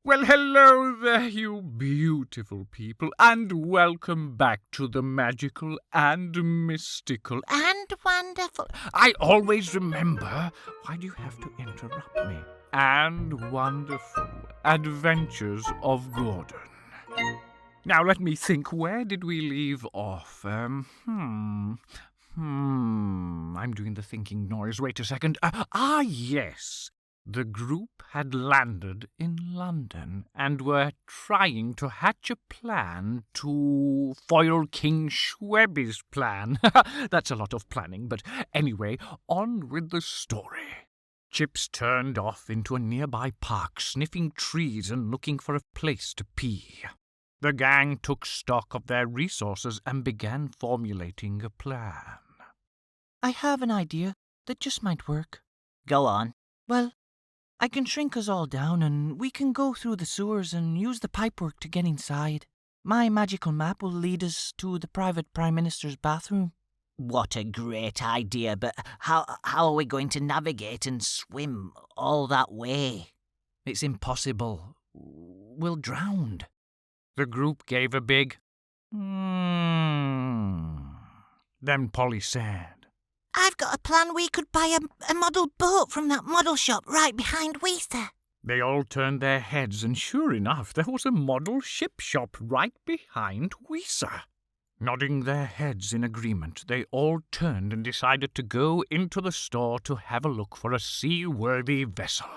Well, hello there, you beautiful people, and welcome back to the magical and mystical And wonderful. I always remember. Why do you have to interrupt me? And wonderful adventures of Gordon. Now let me think. Where did we leave off? I'm doing the thinking noise. Wait a second. Yes. The group had landed in London and were trying to hatch a plan to foil King Schwebbie's plan. That's a lot of planning, but anyway, on with the story. Chips turned off into a nearby park, sniffing trees and looking for a place to pee. The gang took stock of their resources and began formulating a plan. I have an idea that just might work. Go on. Well, I can shrink us all down and we can go through the sewers and use the pipework to get inside. My magical map will lead us to the private Prime Minister's bathroom. What a great idea, but how are we going to navigate and swim all that way? It's impossible. We'll drown. The group gave a big Then Polly said, I've got a plan. We could buy a model boat from that model shop right behind Weether. They all turned their heads, and sure enough, there was a model ship shop right behind Weether. Nodding their heads in agreement, they all turned and decided to go into the store to have a look for a seaworthy vessel.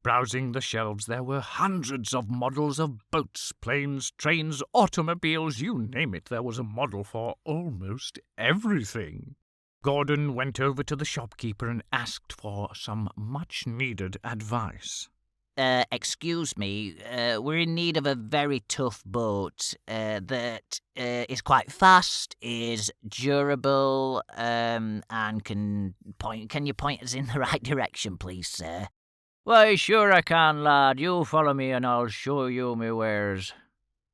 Browsing the shelves, there were hundreds of models of boats, planes, trains, automobiles, you name it. There was a model for almost everything. Gordon went over to the shopkeeper and asked for some much-needed advice. Excuse me, we're in need of a very tough boat that is quite fast, is durable, and can you point us in the right direction, please, sir? Why, sure I can, lad. You follow me and I'll show you me wares.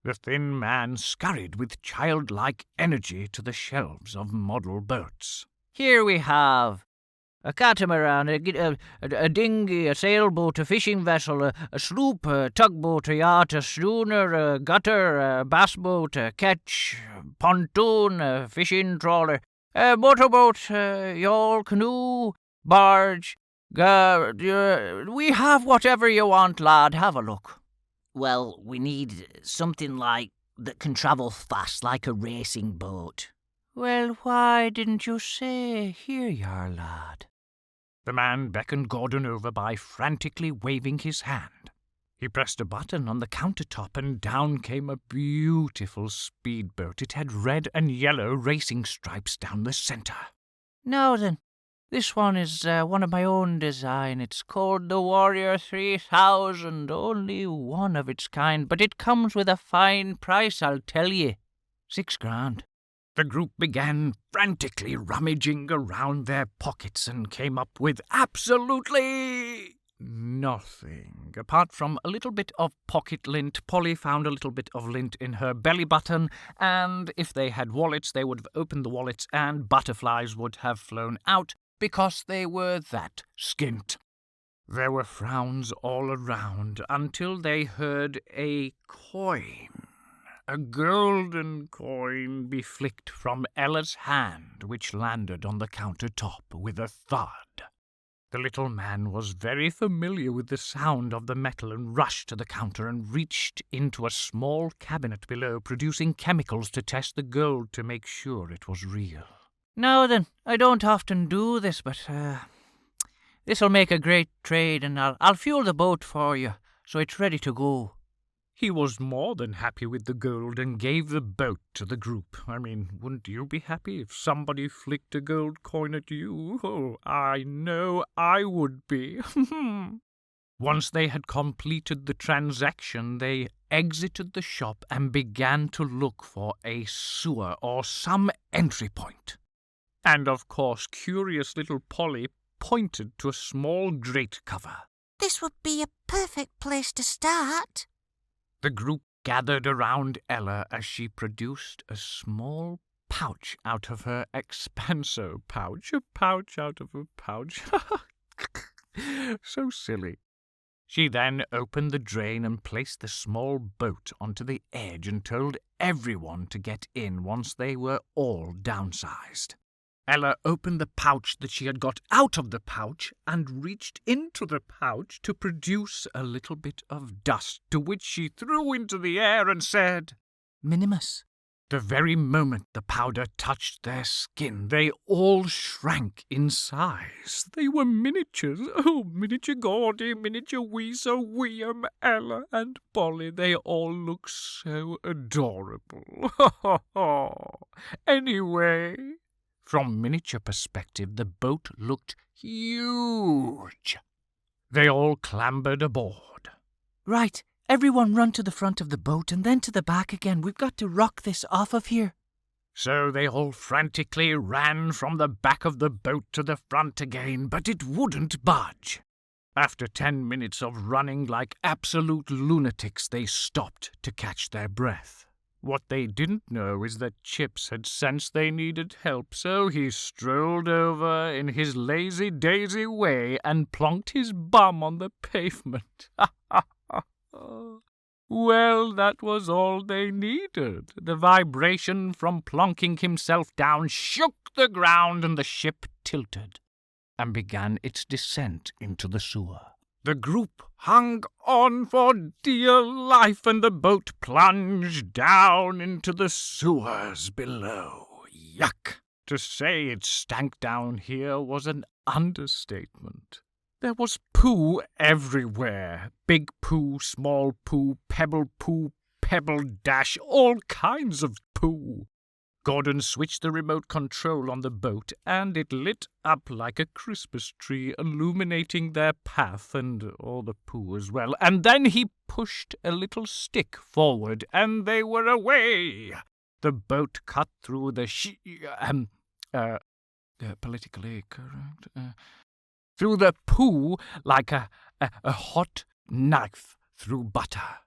The thin man scurried with childlike energy to the shelves of model boats. Here we have a catamaran, a dinghy, a sailboat, a fishing vessel, a sloop, a tugboat, a yacht, a schooner, a gutter, a bass boat, a ketch, a pontoon, a fishing trawler, a motorboat, a yawl, canoe, barge. We have whatever you want, lad. Have a look. Well, we need something that can travel fast, like a racing boat. Well, why didn't you say? Here you are, lad. The man beckoned Gordon over by frantically waving his hand. He pressed a button on the countertop and down came a beautiful speedboat. It had red and yellow racing stripes down the centre. Now then, this one is one of my own design. It's called the Warrior 3000, only one of its kind, but it comes with a fine price, I'll tell ye. $6,000. The group began frantically rummaging around their pockets and came up with absolutely nothing. Apart from a little bit of pocket lint, Polly found a little bit of lint in her belly button, and if they had wallets, they would have opened the wallets and butterflies would have flown out because they were that skint. There were frowns all around until they heard a coin. A golden coin be flicked from Ella's hand, which landed on the countertop with a thud. The little man was very familiar with the sound of the metal and rushed to the counter and reached into a small cabinet below, producing chemicals to test the gold to make sure it was real. Now then, I don't often do this, but this'll make a great trade, and I'll fuel the boat for you, so it's ready to go. He was more than happy with the gold and gave the boat to the group. I mean, wouldn't you be happy if somebody flicked a gold coin at you? Oh, I know I would be. Once they had completed the transaction, they exited the shop and began to look for a sewer or some entry point. And, of course, curious little Polly pointed to a small grate cover. This would be a perfect place to start. The group gathered around Ella as she produced a small pouch out of her expanso pouch. A pouch out of a pouch. So silly. She then opened the drain and placed the small boat onto the edge and told everyone to get in once they were all downsized. Ella opened the pouch that she had got out of the pouch and reached into the pouch to produce a little bit of dust, to which she threw into the air and said, Minimus. The very moment the powder touched their skin, they all shrank in size. They were miniatures. Oh, miniature Gordy, miniature Weezer, William, Ella, and Polly. They all looked so adorable. Anyway, from miniature perspective, the boat looked huge. They all clambered aboard. Right. Everyone run to the front of the boat and then to the back again. We've got to rock this off of here. So they all frantically ran from the back of the boat to the front again, but it wouldn't budge. After 10 minutes of running like absolute lunatics, they stopped to catch their breath. What they didn't know is that Chips had sensed they needed help, so he strolled over in his lazy-daisy way and plonked his bum on the pavement. Well, that was all they needed. The vibration from plonking himself down shook the ground, and the ship tilted and began its descent into the sewer. The group hung on for dear life, and the boat plunged down into the sewers below. Yuck! To say it stank down here was an understatement. There was poo everywhere. Big poo, small poo, pebble dash, all kinds of poo. Gordon switched the remote control on the boat, and it lit up like a Christmas tree, illuminating their path and all the poo as well. And then he pushed a little stick forward, and they were away. The boat cut through the politically correct... through the poo like a hot knife through butter.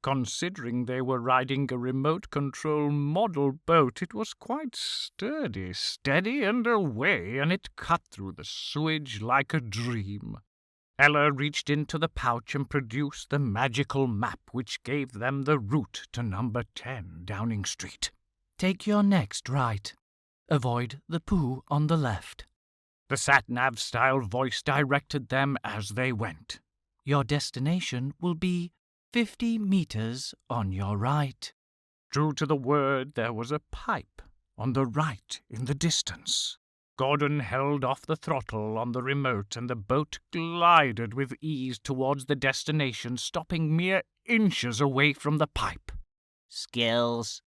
Considering they were riding a remote-control model boat, it was quite sturdy, steady and away, and it cut through the sewage like a dream. Ella reached into the pouch and produced the magical map which gave them the route to number 10 Downing Street. Take your next right. Avoid the poo on the left. The sat-nav-style voice directed them as they went. Your destination will be 50 meters on your right. True to the word, there was a pipe on the right in the distance. Gordon held off the throttle on the remote, and the boat glided with ease towards the destination, stopping mere inches away from the pipe. Skills.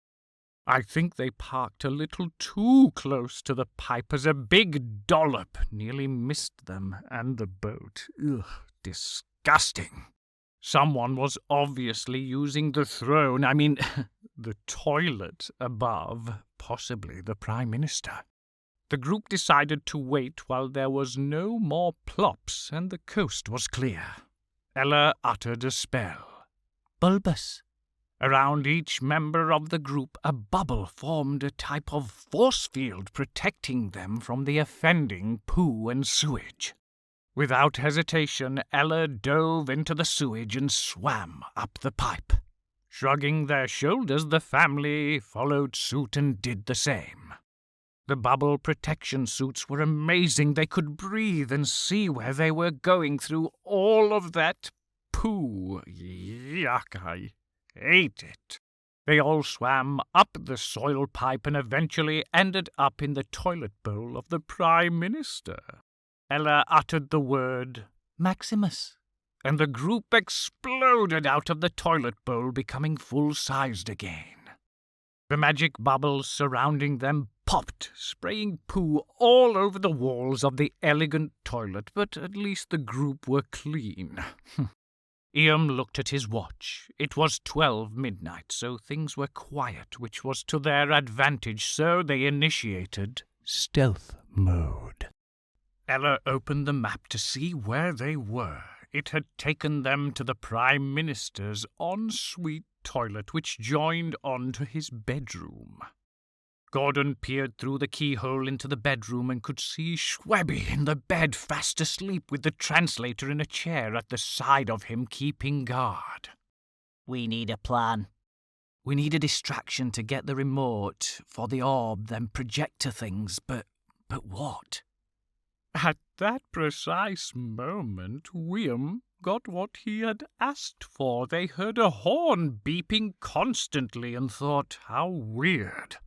I think they parked a little too close to the pipe, as a big dollop nearly missed them and the boat. Ugh, disgusting. Someone was obviously using the the toilet above, possibly the Prime Minister. The group decided to wait while there was no more plops and the coast was clear. Ella uttered a spell. Bulbous. Around each member of the group, a bubble formed, a type of force field protecting them from the offending poo and sewage. Without hesitation, Ella dove into the sewage and swam up the pipe. Shrugging their shoulders, the family followed suit and did the same. The bubble protection suits were amazing. They could breathe and see where they were going through all of that poo. Yuck, I hate it. They all swam up the soil pipe and eventually ended up in the toilet bowl of the Prime Minister. Ella uttered the word Maximus, and the group exploded out of the toilet bowl, becoming full-sized again. The magic bubbles surrounding them popped, spraying poo all over the walls of the elegant toilet, but at least the group were clean. Ian looked at his watch. It was 12 midnight, so things were quiet, which was to their advantage, so they initiated stealth mode. Ella opened the map to see where they were. It had taken them to the Prime Minister's ensuite toilet, which joined on to his bedroom. Gordon peered through the keyhole into the bedroom and could see Schwebbie in the bed fast asleep with the translator in a chair at the side of him keeping guard. We need a plan. We need a distraction to get the remote for the orb, them projector things, but what? At that precise moment, William got what he had asked for. They heard a horn beeping constantly and thought, how weird.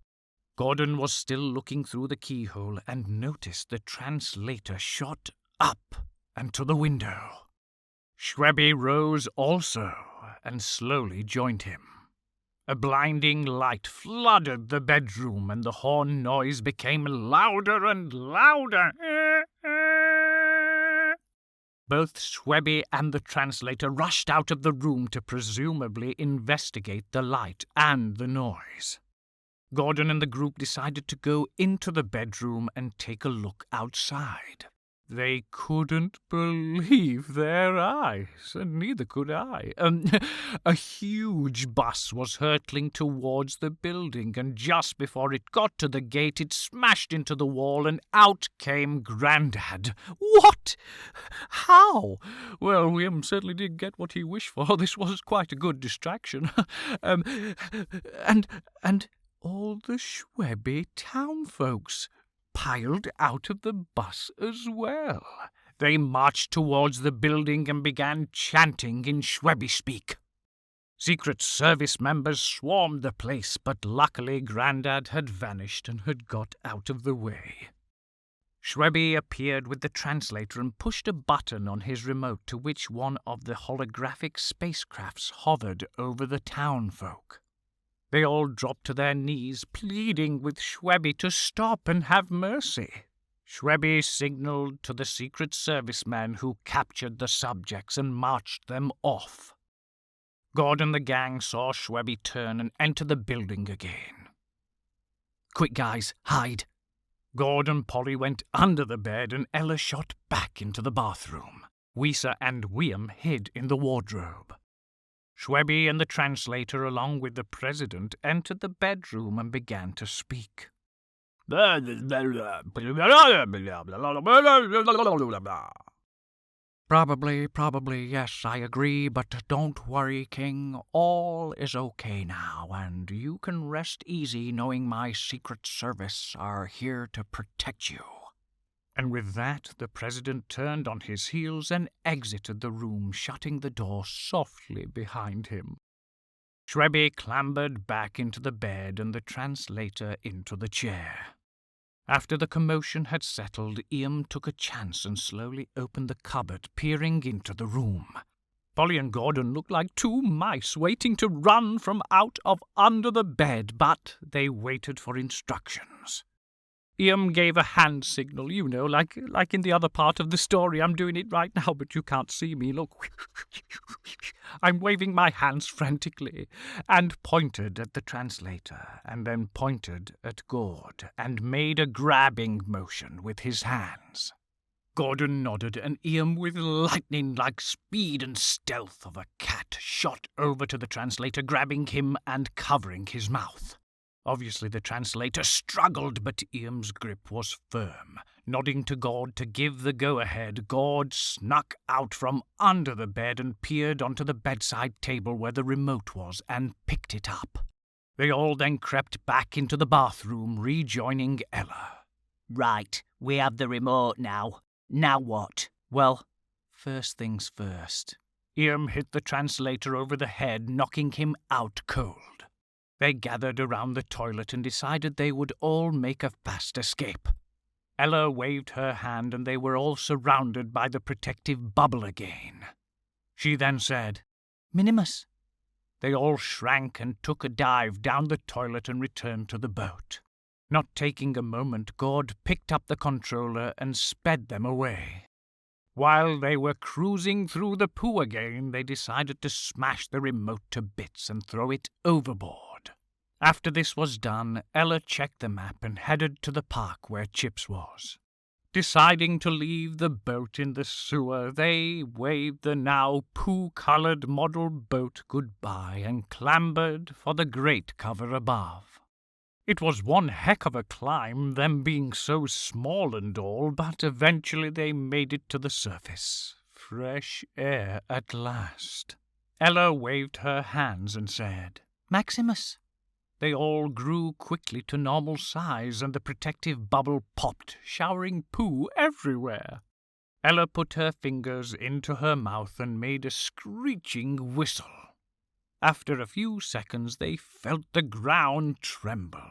Gordon was still looking through the keyhole and noticed the translator shot up and to the window. Schwebbie rose also and slowly joined him. A blinding light flooded the bedroom and the horn noise became louder and louder. Both Schwebbie and the translator rushed out of the room to presumably investigate the light and the noise. Gordon and the group decided to go into the bedroom and take a look outside. They couldn't believe their eyes, and neither could I. A huge bus was hurtling towards the building, and just before it got to the gate, it smashed into the wall, and out came Grandad. What? How? Well, William certainly did get what he wished for. This was quite a good distraction. And all the Schwebbie townfolks piled out of the bus as well. They marched towards the building and began chanting in Schwebbie speak. Secret Service members swarmed the place, but luckily Grandad had vanished and had got out of the way. Schwebbie appeared with the translator and pushed a button on his remote to which one of the holographic spacecrafts hovered over the townfolk. They all dropped to their knees, pleading with Schwebbie to stop and have mercy. Schwebbie signalled to the Secret Service men who captured the subjects and marched them off. Gord and the gang saw Schwebbie turn and enter the building again. Quick, guys, hide. Gord and Polly went under the bed and Ella shot back into the bathroom. Weezer and William hid in the wardrobe. Schwebbie and the translator, along with the president, entered the bedroom and began to speak. Probably, yes, I agree, but don't worry, King. All is okay now, and you can rest easy knowing my Secret Service are here to protect you. And with that, the president turned on his heels and exited the room, shutting the door softly behind him. Schwebbie clambered back into the bed and the translator into the chair. After the commotion had settled, Ian took a chance and slowly opened the cupboard, peering into the room. Polly and Gordon looked like two mice waiting to run from out of under the bed, but they waited for instructions. Ian gave a hand signal, you know, like in the other part of the story. I'm doing it right now, but you can't see me. Look. I'm waving my hands frantically, and pointed at the translator, and then pointed at Gord, and made a grabbing motion with his hands. Gordon nodded, and Ian, with lightning-like speed and stealth of a cat, shot over to the translator, grabbing him and covering his mouth. Obviously the translator struggled, but Ian's grip was firm. Nodding to Gord to give the go-ahead, Gord snuck out from under the bed and peered onto the bedside table where the remote was and picked it up. They all then crept back into the bathroom, rejoining Ella. Right, we have the remote now. Now what? Well, first things first. Ian hit the translator over the head, knocking him out cold. They gathered around the toilet and decided they would all make a fast escape. Ella waved her hand and they were all surrounded by the protective bubble again. She then said, Minimus. They all shrank and took a dive down the toilet and returned to the boat. Not taking a moment, Gord picked up the controller and sped them away. While they were cruising through the poo again, they decided to smash the remote to bits and throw it overboard. After this was done, Ella checked the map and headed to the park where Chips was. Deciding to leave the boat in the sewer, they waved the now poo-coloured model boat goodbye and clambered for the great cover above. It was one heck of a climb, them being so small and all, but eventually they made it to the surface. Fresh air at last. Ella waved her hands and said, Maximus. They all grew quickly to normal size, and the protective bubble popped, showering poo everywhere. Ella put her fingers into her mouth and made a screeching whistle. After a few seconds they felt the ground tremble.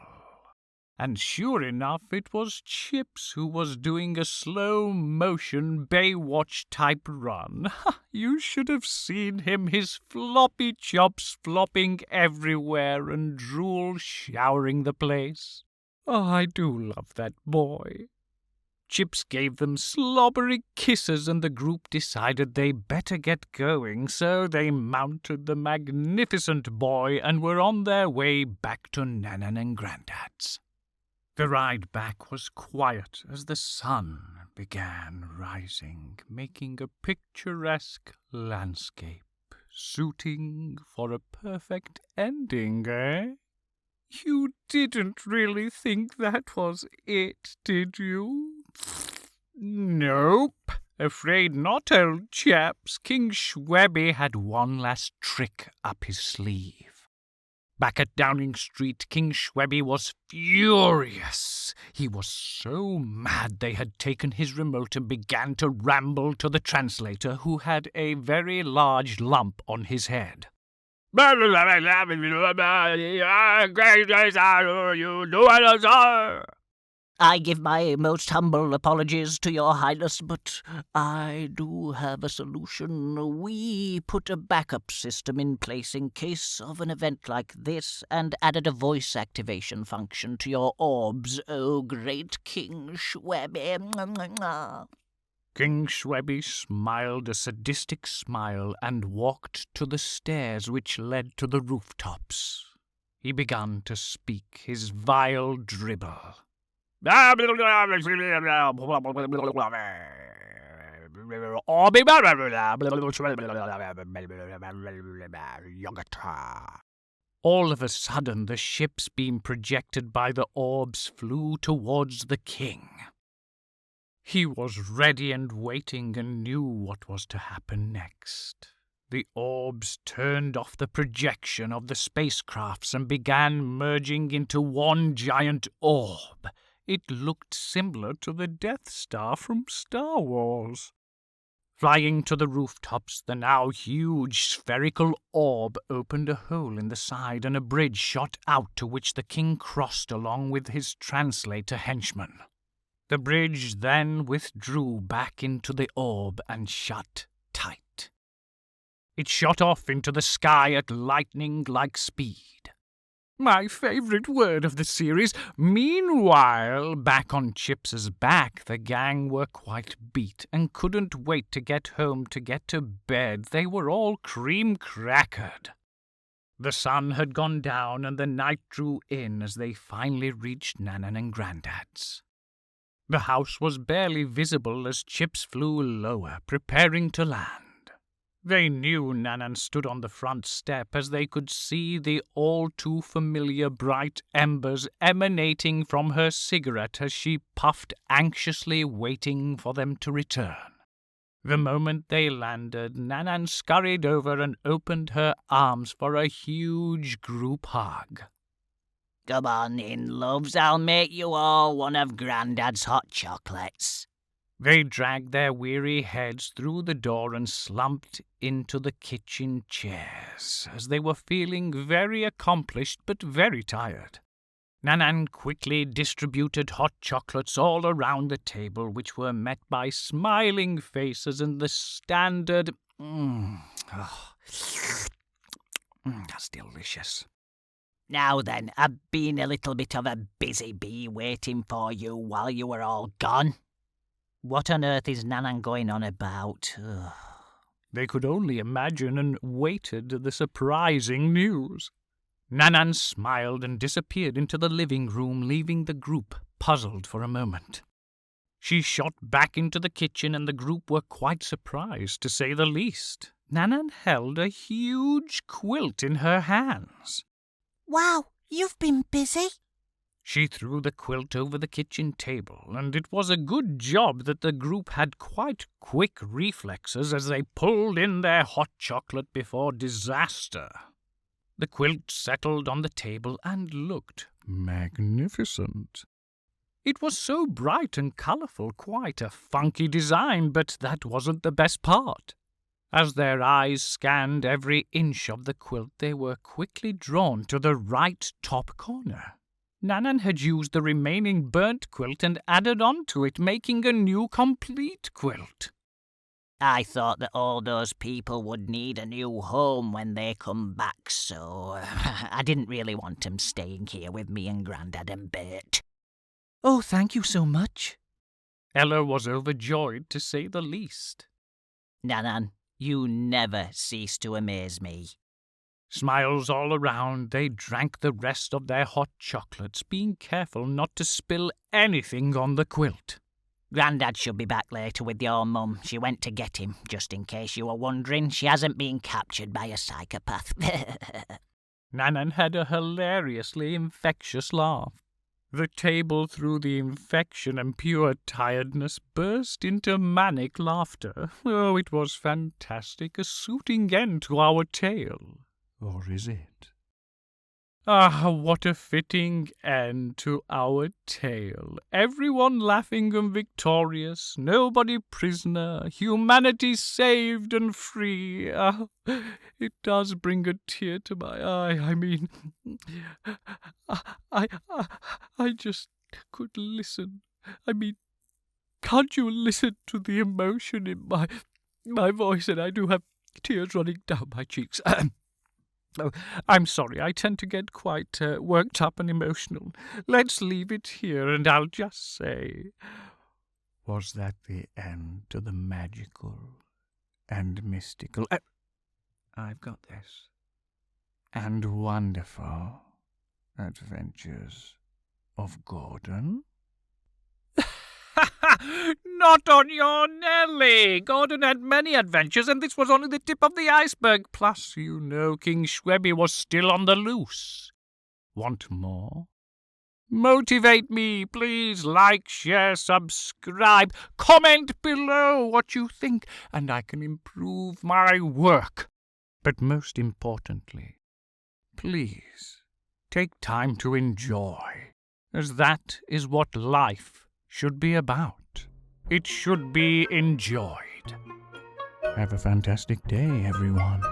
And sure enough, it was Chips who was doing a slow-motion Baywatch-type run. You should have seen him, his floppy chops flopping everywhere and drool showering the place. Oh, I do love that boy. Chips gave them slobbery kisses, and the group decided they better get going, so they mounted the magnificent boy and were on their way back to Nannan and Grandad's. The ride back was quiet as the sun began rising, making a picturesque landscape, suiting for a perfect ending, eh? You didn't really think that was it, did you? Nope. Afraid not, old chaps. King Schwebbie had one last trick up his sleeve. Back at Downing Street, King Schwebbie was furious. He was so mad they had taken his remote and began to ramble to the translator, who had a very large lump on his head. I give my most humble apologies to your highness, but I do have a solution. We put a backup system in place in case of an event like this and added a voice activation function to your orbs, oh great King Schwebbie. King Schwebbie smiled a sadistic smile and walked to the stairs which led to the rooftops. He began to speak his vile dribble. All of a sudden, the ships being projected by the orbs flew towards the king. He was ready and waiting and knew what was to happen next. The orbs turned off the projection of the spacecrafts and began merging into one giant orb. It looked similar to the Death Star from Star Wars. Flying to the rooftops, the now huge spherical orb opened a hole in the side and a bridge shot out to which the king crossed along with his translator henchman. The bridge then withdrew back into the orb and shut tight. It shot off into the sky at lightning-like speed. My favourite word of the series. Meanwhile, back on Chips's back, the gang were quite beat and couldn't wait to get home to get to bed. They were all cream-crackered. The sun had gone down and the night drew in as they finally reached Nannan and Grandad's. The house was barely visible as Chips flew lower, preparing to land. They knew Nannans stood on the front step as they could see the all-too-familiar bright embers emanating from her cigarette as she puffed anxiously, waiting for them to return. The moment they landed, Nannan scurried over and opened her arms for a huge group hug. Come on in, loves. I'll make you all one of Grandad's hot chocolates. They dragged their weary heads through the door and slumped into the kitchen chairs, as they were feeling very accomplished but very tired. Nannan quickly distributed hot chocolates all around the table, which were met by smiling faces and the standard... that's delicious. Now then, I've been a little bit of a busy bee waiting for you while you were all gone. What on earth is Nannan going on about? Ugh. They could only imagine and waited the surprising news. Nannan smiled and disappeared into the living room, leaving the group puzzled for a moment. She shot back into the kitchen and the group were quite surprised, to say the least. Nannan held a huge quilt in her hands. Wow, you've been busy. She threw the quilt over the kitchen table, and it was a good job that the group had quite quick reflexes as they pulled in their hot chocolate before disaster. The quilt settled on the table and looked magnificent. It was so bright and colourful, quite a funky design, but that wasn't the best part. As their eyes scanned every inch of the quilt, they were quickly drawn to the right top corner. Nannan had used the remaining burnt quilt and added on to it, making a new complete quilt. I thought that all those people would need a new home when they come back, so I didn't really want them staying here with me and Grandad and Bert. Oh, thank you so much. Ella was overjoyed, to say the least. Nannan, you never cease to amaze me. Smiles all around, they drank the rest of their hot chocolates, being careful not to spill anything on the quilt. Grandad should be back later with your mum. She went to get him, just in case you were wondering. She hasn't been captured by a psychopath. Nannan had a hilariously infectious laugh. The table, through the infection and pure tiredness, burst into manic laughter. Oh, it was fantastic, a suiting end to our tale. Or is it? Ah, what a fitting end to our tale. Everyone laughing and victorious, nobody prisoner, humanity saved and free. Ah, it does bring a tear to my eye. I mean, I just could listen. I mean, can't you listen to the emotion in my voice? And I do have tears running down my cheeks. Oh, I'm sorry, I tend to get quite worked up and emotional. Let's leave it here, and I'll just say, was that the end to the magical and mystical, I've got this, and wonderful adventures of Gordon? Not on your Nelly! Gordon had many adventures, and this was only the tip of the iceberg. Plus, you know, King Schwebbie was still on the loose. Want more? Motivate me, please. Like, share, subscribe. Comment below what you think, and I can improve my work. But most importantly, please take time to enjoy, as that is what life should be about. It should be enjoyed. Have a fantastic day, everyone.